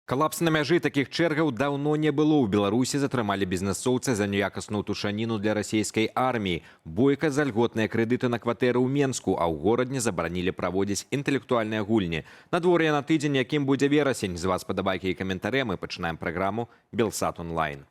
Калапс на мяжы такіх чэргаў даўно не было. У Беларусі затрымалі бізнэсоўца за неякасную тушаніну для расійскай арміі. Бойка за льготныя крэдыты на кватэры ў Менску, а ў горадні забаранілі праводзіць інтэлектуальныя гульні. Надвор'е на тыдзень, якім будзе верасень. З вас падабайкі і каментары. Мы пачынаем праграму «Белсат онлайн».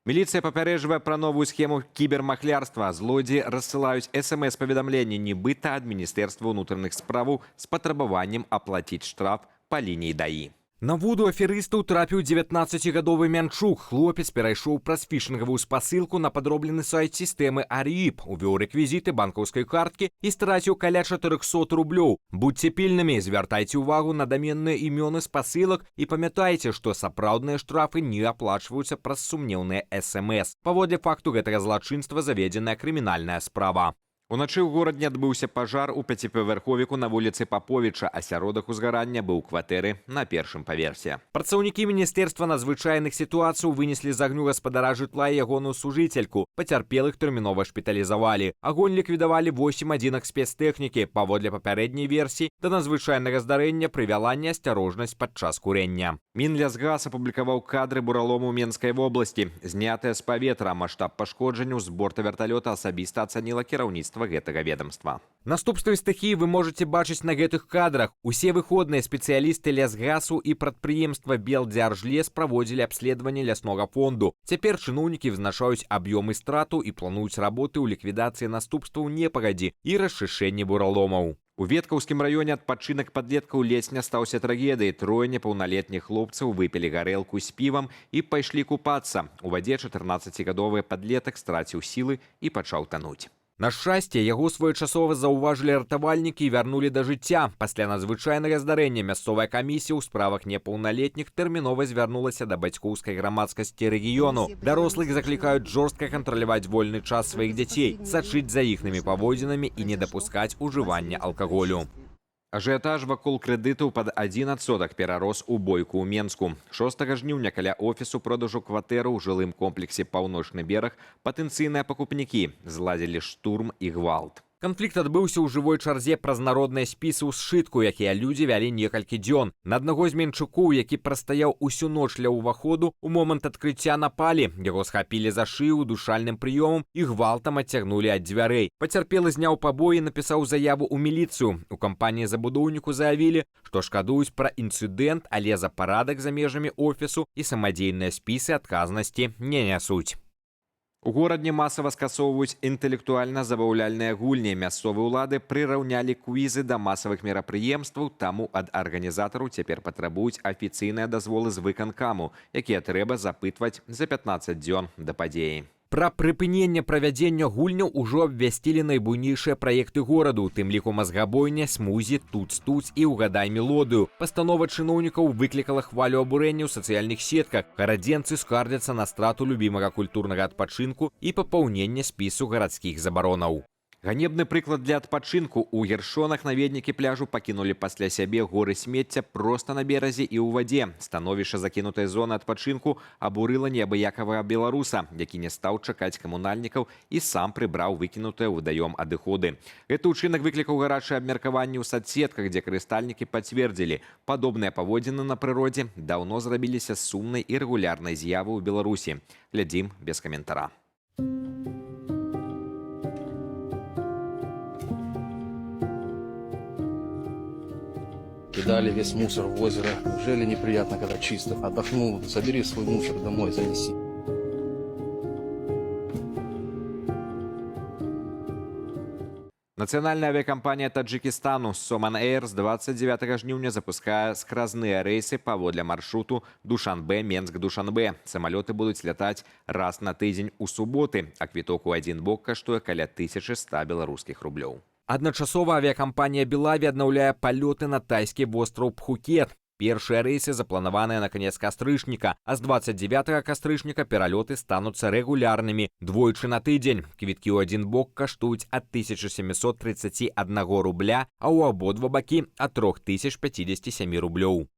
Міліцыя папярэджвае пра новую схему кібермахлярства. Злодзеі рассылаюць СМС-паведамленні нібыта ад Міністэрства ўнутраных справаў з патрабаваннем аплаціць штраф па лініі ДАІ. На вуду аферыстаў трапіў 19-гадовы мянчук. Хлопец перайшоў праз фішынгавую спасылку на падроблены сайт сістэмы АРІП, увёў рэквізіты банкаўскай карткі і страціў каля 400 рублёў. Будьце пільнымі, звяртайце ўвагу на даменныя імёны спасылак і памятайце, што сапраўдныя штрафы не аплачваюцца праз сумнеўныя СМС. Паводле факту гэтага злачынства заведзеная крымінальная справа. Уначы ў горадні адбыўся пажар у пяціпавярховіку на вуліцы Паповіча, асяродак узгарання быў у кватэры на першым паверсе. Працаўнікі Міністэрства надзвычайных сітуацый вынеслі з агню гаспадара жытла і ягоную сужыцельку. Пацярпелых тэрмінова шпіталізавалі. Агонь ліквідавалі 8 адзінак спецтэхнікі. Паводле папярэдняй версіі, да надзвычайнага здарэння прывяла неасцярожнасць падчас курення. Мінлясгас апублікаваў кадры буралому ў Менскай вобласці. Знятыя з паветра, маштаб пашкоджанняў з борта верталёта асабіста ацаніла кіраўніцтва гэтага ведомства. Наступствы стыхіі вы можете бачыць на гэтых кадрах. Усе выходныя спецыялісты лясгасу і прадпрыемства Белдзяржлес праводзілі абследаванне ляснога фонду. Цяпер чыноўнікі вызначаюць аб'ёмы страту і плануюць работы ў ліквідацыі наступстваў непагадзі і расчышэнні бураломаў. У Веткаўскім раёне адпачынак падлеткаў ледзь не стаўся трагедыяй. Трое непаўналетніх хлопцаў выпілі гарэлку з півам і пайшлі купацца. У вадзе 14-гадовы падлетак страціў сілы і пачаў тануць. На шчасце, яго своечасова заўважылі ратавальнікі і вярнулі да жыцця. Пасля надзвычайнага здарэння мясцовая камісія ў справах непаўналетніх тэрмінова звярнулася да бацькоўскай грамадскасці рэгіёну. Дарослых заклікаюць жорстка кантраляваць вольны час сваіх дзяцей, сачыць за іхнымі паводзінамі і не дапускаць ужывання алкаголю. Ажыятаж вакол крэдытаў пад 1% перарос у бойку ў Менску. 6 жніўня каля офісу продажу кватэру ў жылым комплексе «Паўночны бераг» патэнцыйныя пакупнікі зладзілі штурм і гвалт. Канфлікт адбыўся ў жывой чарзе праз народныя спісы ў сшытку, якія людзі вялі некалькі дзён. На аднаго з менчукоў, які прастаяў усю ноч ля ўваходу, у момант адкрыцця напалі. Яго схапілі за шыю душальным прыёмам і гвалтам адцягнулі ад дзвярэй. Пацярпелы зняў пабоі і напісаў заяву ў міліцыю. У кампаніі забудоўніку заявілі, што шкадуюць пра інцыдэнт, але за парадак за межамі офісу і самадзейныя спісы адказнасці не нясуць. У горадні масава скасоўваюць інтэлектуальна-забаўляльныя гульні. Мясцовыя ўлады прыраўнялі квізы да масавых мерапрыемстваў, таму ад арганізатараў цяпер патрабуюць афіцыйныя дазволы з выканкаму, якія трэба запытваць за 15 дзён да падзеі. Пра прыпыненне правядзення гульняў ужо абвясцілі найбуйнейшыя праекты гораду, у тым ліку мазгабойня, смузі, туц-туц і угадай мелодыю. Пастанова чыноўнікаў выклікала хвалю абурэння ў сацыяльных сетках. Гарадзенцы скардзяцца на страту любімага культурнага адпачынку і папаўнення спісу гарадскіх забаронаў. Ганебны прыклад для адпачынку. У Ершонах наведнікі пляжу пакінулі пасля сябе горы смецця проста на беразе і ў вадзе. Становішча закінутай зоны адпачынку абурыла неабыякавага беларуса, які не стаў чакаць камунальнікаў і сам прыбраў выкінутыя ў вадаём адыходы. Гэты ўчынак выклікаў гарачае абмеркаванне ў садсетках, дзе карыстальнікі пацвердзілі, падобныя паводзіны на прыродзе даўно зрабіліся сумнай і рэгулярнай з'явай у Беларусі. Глядзім без каментара. Кидали весь мусор в озеро. Неужели неприятно, когда чисто? Отдохнул, забери свой мусор домой, занеси. Нацыянальная авіякампанія Таджикистану Соман Эйр з 29 жніўня запускае скразныя рэйсы паводле маршруту Душанбе, Менск, Душанбе. Самалёты будуць лятаць раз на тыдзень у суботы, а квіток у адзін бок каштуе каля 1100 беларускіх рублёў. Адначасова авіякампанія Белаві аднаўляе палёты на тайскі востраў Пхукет. Першыя рэйсы запланаваныя на канец кастрычніка, а з 29 кастрычніка пералёты стануцца рэгулярнымі двойчы на тыдзень. Квіткі ў адзін бок каштуюць ад 1731 рубля, а ў абодва бакі ад 3057 рублёў.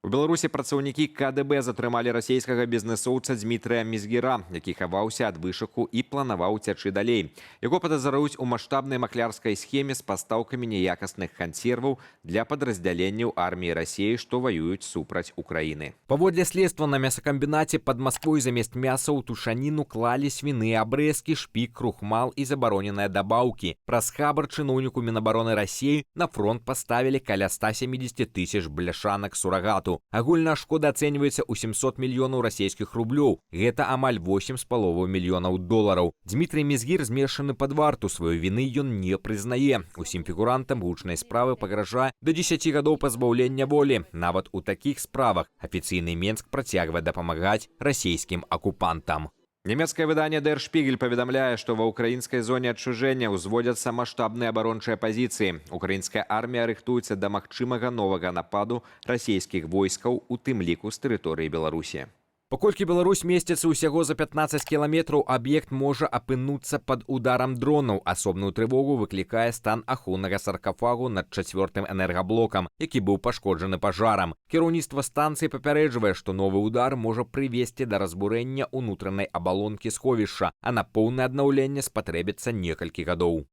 У Беларусі працаўнікі КДБ затрымалі расійскага бізнесоўца Дмітрыя Мізгіра, які хаваўся ад вышуку і планаваў уцячы далей. Яго падазраюць у маштабнай махлярскай схеме з пастаўкамі неякасных кансерваў для падраздзяленняў арміі Расіі, што ваююць супраць Украіны. Паводле следства на мясакамбінаце пад Масквой замест мяса ў тушаніну клалі свіныя абрэзкі, шпік, крухмал і забароненыя дабаўкі. Праз хабар чыноўніку Мінабароны Расіі на фронт паставілі каля 170 тысяч бляшанак сурагату. Агульная шкода ацэньваецца ў 700 мільёнаў расійскіх рублёў. Гэта амаль 8,5 мільёнаў долараў. Дмітрый Мізгір змешаны пад варту. Сваёй віны ён не прызнае. Усім фігурантам гучнай справы пагражае да 10 гадоў пазбаўлення волі. Нават у такіх справах афіцыйны Менск працягвае дапамагаць расійскім акупантам. Нямецкае выданне Der Spiegel паведамляе, што ва ўкраінскай зоне адчужэння ўзводзяцца маштабныя абарончыя пазіцыі. Украінская армія рыхтуецца да магчымага новага нападу расійскіх войскаў, у тым ліку з тэрыторыі Беларусі. Паколькі Беларусь месціцца ўсяго за 15 кіламетраў, аб'ект можа апынуцца пад ударам дронаў. Асобную трывогу выклікае стан ахоўнага саркафагу над 4-м энергаблокам, які быў пашкоджаны пажарам. Кіраўніцтва станцыі папярэджвае, што новы удар можа прывесці да разбурэння ўнутранай абалонкі сховішча, а на поўнае аднаўленне спатрэбіцца некалькі гадоў.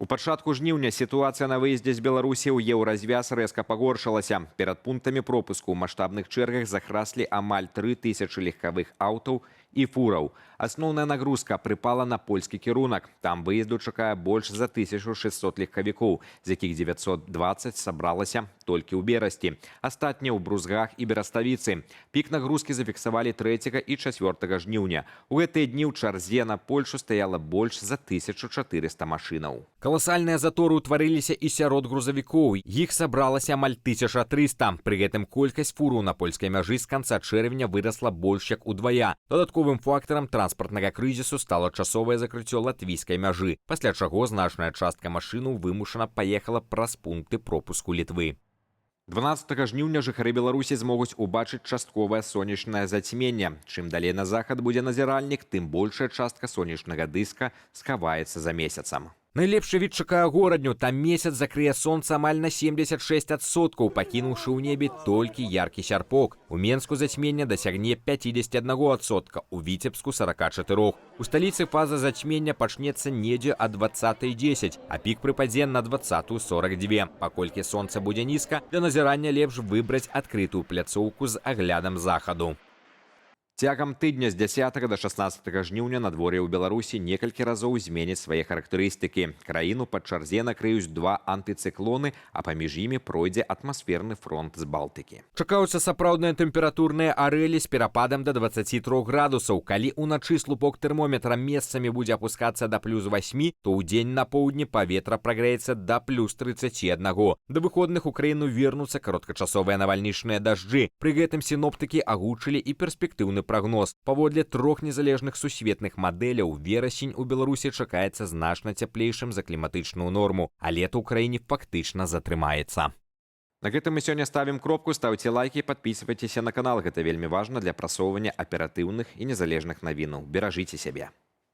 У пачатку жніўня сітуацыя на выездзе з Беларусі ў еўразвяз рэзка пагоршылася. Перад пунктамі пропуску ў маштабных чэргах захраслі амаль 3000 легкавых аўтаў і фураў. Асноўная нагрузка прыпала на польскі кірунак. Там выезду чакае больш за 1600 легкавікоў, з якіх 920 сабралася толькі ў берасці. Астатнія ў брузгах і бераставіцы. Пік нагрузкі зафіксавалі 3 і 4 жніўня. У гэтыя дні ў чарзе на Польшу стаяла больш за 1400 машынаў. Каласальныя заторы ўтварыліся і сярод грузавікоў. Іх сабралася амаль 1300. Пры гэтым колькасць фураў на польскай мяжы з канца чэрвеня вырасла больш як удвая. Дадатковым фактарам транспартнага крызісу стало часовае закрыццё латвійскай мяжы, пасля чаго значная частка машынаў вымушана паехала праз пункты пропуску Літвы. 12 жніўня жыхары Беларусі змогуць убачыць частковае сонечнае зацьменне. Чым далей на захад будзе назіральнік, тым большая частка сонечнага дыска схаваецца за месяцам. Найлепшы від чакае горадню. Там месяц закрые сонца амаль на 76%, пакінуўшы ў небе толькі яркі сярпок. У Менску зацьменне дасягне 51%, у Віцебску 44%. У сталіцы фаза зацьмення пачнецца недзе ад 20:10, а пік прыпадзе на 20:42. Паколькі сонца будзе нізка, для назірання лепш выбраць адкрытую пляцоўку з аглядам захаду. Цягам тыдня з 10 до 16 жніўня надвор'е ў Беларусі некалькі разоў зменіць свае характарыстыкі. Краіну пад чарзе накрыюць 2 антыцыклоны, а паміж імі пройдзе атмасферны фронт з Балтыкі. Чакаюцца сапраўдныя тэмпературныя арэлі з перападам да 23 градусаў. Калі ўначы слупок тэрмометра месцамі будзе апускацца да +8, то ў дзень на поўдні паветра прагрэецца да +31. Да выходных у краіну вернуцца кароткачасовыя навальнічныя дажджы. Пры гэтым сіноптыкі агучылі і перспектыўны прогноз. Паводле 3 незалежных сусветных мадэляў, верасень у Беларусі чакаецца значна цяплейшым за кліматычную норму, а лета ў краіне фактычна затрымаецца. На гэтым мы сёння ставім кропку, ставце лайкі, падпісвайцеся на канал. Гэта вельмі важна для прасоўвання аператыўных і незалежных навінаў. Беражыце сябе.